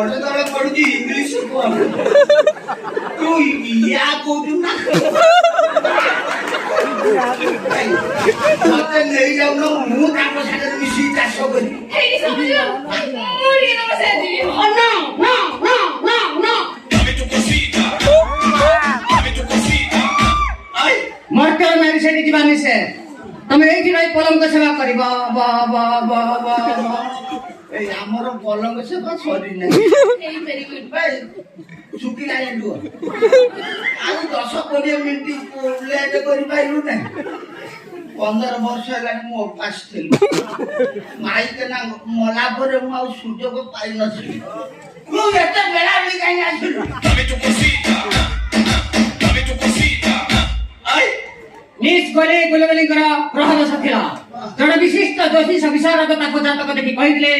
बड़े तले पड़ुची इंग्लिश को तू या कहू ना मते नहीं जाऊ ना मु ताको साथे मिसी चाष करी हेडी समझियो मुड़ी न बसे दी oh no no no no no Dame tu cosita. Dame tu cosita. आई मर्ते नारी सेठी जीवानी से तमे एठी रही पलंग सेवा करी बा बा बा बा बा ए हमर पलंग से बा सरी नै वेरी गुड भाई सुकी लाया दुआ आज 10-20 मिनिट लेट करी पाइलु नै 15 वर्ष हेलानी मो पास थिल माइक ना मला परे मु सुजोग पाइ नथि मु एते बेला भी काई आछिलु Dame tu cosita. Dame tu cosita. आई निज गले गुलगुली कर प्रहर सथिला जण विशिष्ट दोषी सविशारद ताको जातक देखि कहिदिले